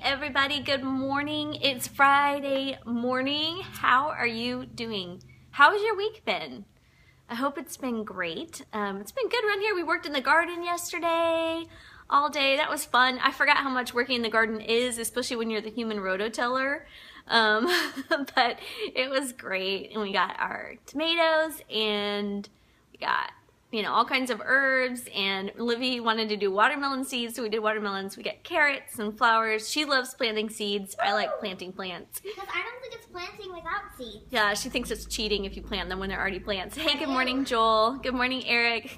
everybody, good morning. It's Friday morning. How are you doing? How has your week been? I hope it's been great. It's been good around here. We worked in the garden yesterday all day. That was fun. I forgot how much working in the garden is, especially when you're the human rototiller. But it was great. And we got our tomatoes and we got, all kinds of herbs, and Livy wanted to do watermelon seeds, so we did watermelons. We got carrots and flowers. She loves planting seeds. I like planting plants. Because I don't think it's planting without seeds. Yeah, she thinks it's cheating if you plant them when they're already plants. Hey, good morning, Joel. Good morning, Erica.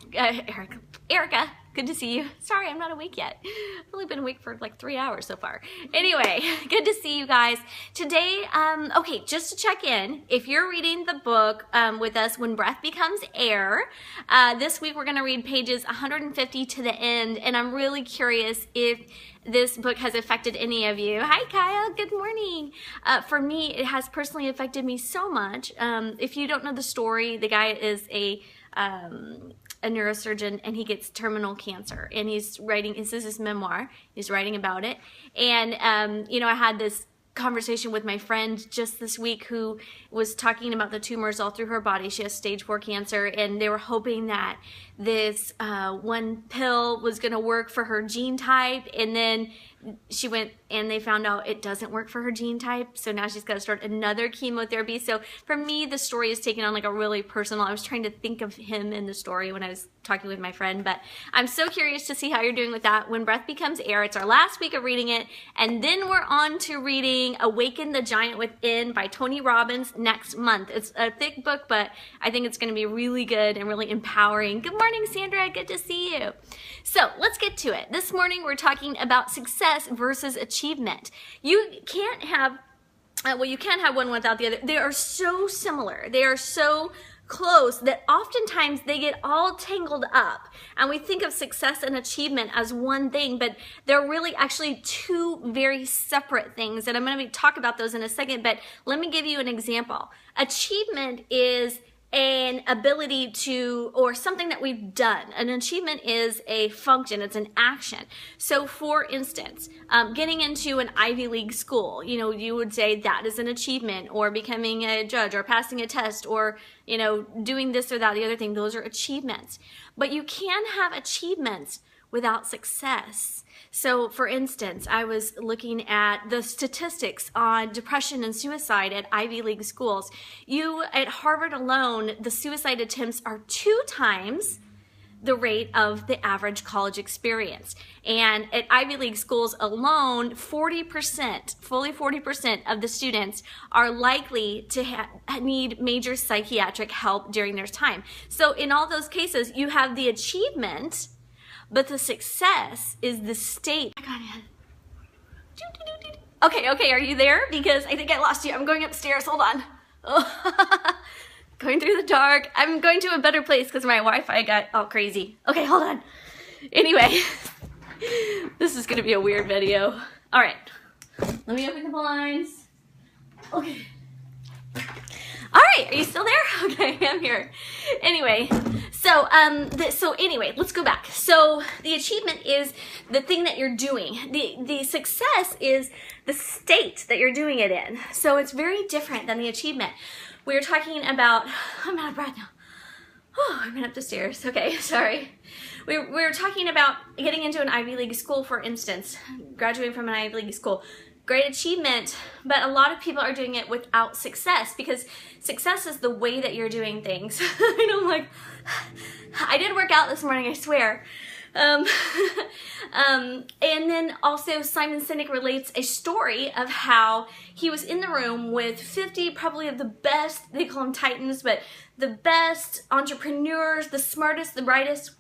Good to see you. Sorry, I'm not awake yet. I've only been awake for like 3 hours so far. Anyway, good to see you guys. Today, okay, just to check in, if you're reading the book with us, When Breath Becomes Air, this week we're going to read pages 150 to the end, and I'm really curious if this book has affected any of you. Hi, Kyle. Good morning. For me, it has personally affected me so much. If you don't know the story, the guy is a neurosurgeon, and he gets terminal cancer, and he's writing, this is his memoir, he's writing about it. And I had this conversation with my friend just this week who was talking about the tumors all through her body. She has stage 4 cancer, and they were hoping that this one pill was going to work for her gene type, and then she went and they found out it doesn't work for her gene type, so now she's got to start another chemotherapy. So for me, the story is taken on like a really personal, I was trying to think of him in the story when I was talking with my friend, but I'm so curious to see how you're doing with that. When Breath Becomes Air, it's our last week of reading it, and then we're on to reading Awaken The Giant Within by Tony Robbins next month. It's a thick book, but I think it's going to be really good and really empowering. Good morning, Sandra. Good to see you. So let's get to it. This morning we're talking about success versus achievement. You can't have, you can't have one without the other. They are so similar. They are so close that oftentimes they get all tangled up, and we think of success and achievement as one thing, but they're really actually two very separate things, and I'm going to talk about those in a second. But let me give you an example. Achievement is an ability to, or something that we've done. An achievement is a function, it's an action. So for instance, getting into an Ivy League school, you would say that is an achievement, or becoming a judge, or passing a test, or doing this or that, the other thing. Those are achievements. But you can have achievements without success. So for instance, I was looking at the statistics on depression and suicide at Ivy League schools. At Harvard alone, the suicide attempts are 2 times the rate of the average college experience. And at Ivy League schools alone, 40%, fully 40% of the students are likely to need major psychiatric help during their time. So in all those cases, you have the achievement, but the success is the state. I got it. Okay, are you there? Because I think I lost you. I'm going upstairs. Hold on. Oh. Going through the dark. I'm going to a better place because my Wi-Fi got all crazy. Okay, hold on. Anyway, this is going to be a weird video. All right. Let me open the blinds. Okay. All right, are you still there? Okay, I'm here. Anyway, so anyway, let's go back. So the achievement is the thing that you're doing. The success is the state that you're doing it in. So it's very different than the achievement. We were talking about, I'm out of breath now. Oh, I went up the stairs. Okay, sorry. We were talking about getting into an Ivy League school, for instance, graduating from an Ivy League school. Great achievement, but a lot of people are doing it without success, because success is the way that you're doing things. I did work out this morning, I swear. And then also Simon Sinek relates a story of how he was in the room with 50 probably of the best, they call them titans, but the best entrepreneurs, the smartest, the brightest.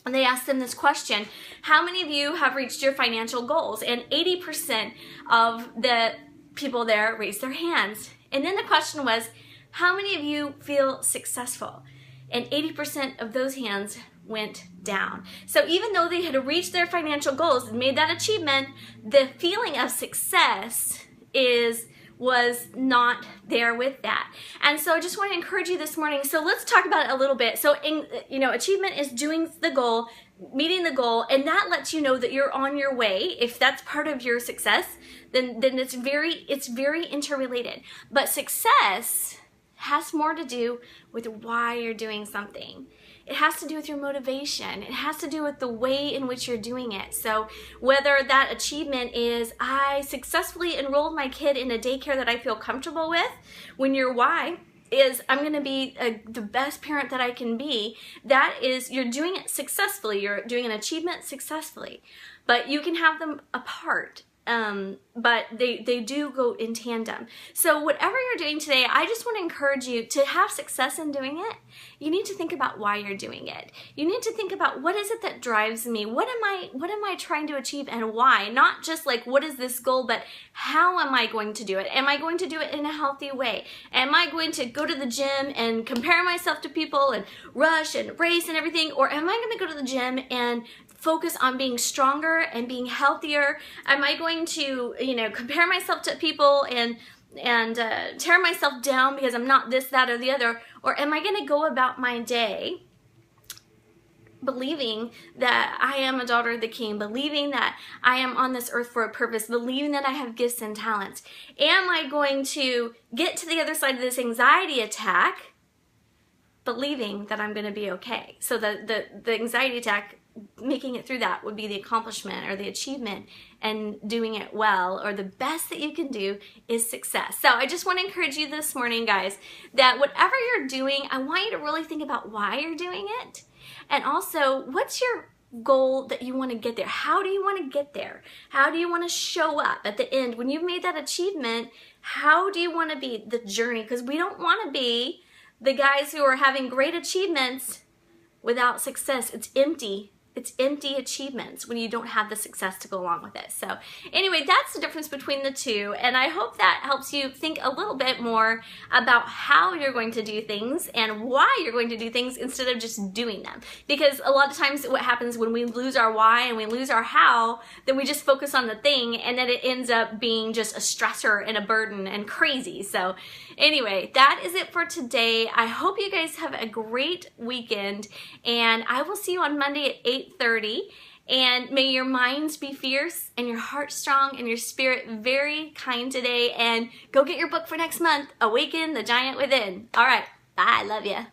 And they asked them this question: how many of you have reached your financial goals? And 80% of the people there raised their hands. And then the question was, how many of you feel successful? And 80% of those hands went down. So even though they had reached their financial goals and made that achievement, the feeling of success is was not there with that. And so I just want to encourage you this morning. So let's talk about it a little bit. So, achievement is doing the goal, meeting the goal, and that lets you know that you're on your way. If that's part of your success, then it's very interrelated. But success has more to do with why you're doing something. It has to do with your motivation. It has to do with the way in which you're doing it. So whether that achievement is, I successfully enrolled my kid in a daycare that I feel comfortable with, when your why is, I'm going to be the best parent that I can be, that is, you're doing it successfully. You're doing an achievement successfully. But you can have them apart. But they do go in tandem. So whatever you're doing today, I just want to encourage you to have success in doing it. You need to think about why you're doing it. You need to think about, what is it that drives me? What am I trying to achieve, and why? Not just like, what is this goal, but how am I going to do it? Am I going to do it in a healthy way? Am I going to go to the gym and compare myself to people and rush and race and everything? Or am I going to go to the gym and focus on being stronger and being healthier? Am I going to, compare myself to people and tear myself down because I'm not this, that, or the other? Or am I going to go about my day believing that I am a daughter of the King, believing that I am on this earth for a purpose, believing that I have gifts and talents? Am I going to get to the other side of this anxiety attack believing that I'm going to be okay? So the anxiety attack, making it through that would be the accomplishment or the achievement, and doing it well, or the best that you can do, is success. So I just want to encourage you this morning, guys, that whatever you're doing, I want you to really think about why you're doing it. And also, what's your goal that you want to get there? How do you want to get there? How do you want to show up at the end when you've made that achievement? How do you want to be the journey? Because we don't want to be the guys who are having great achievements without success. It's empty. It's empty achievements when you don't have the success to go along with it. So anyway, that's the difference between the two. And I hope that helps you think a little bit more about how you're going to do things and why you're going to do things instead of just doing them. Because a lot of times what happens when we lose our why and we lose our how, then we just focus on the thing, and then it ends up being just a stressor and a burden and crazy. So anyway, that is it for today. I hope you guys have a great weekend, and I will see you on Monday at 8:30. And may your minds be fierce and your heart strong and your spirit very kind today. And go get your book for next month, Awaken the Giant Within. All right. Bye. Love ya.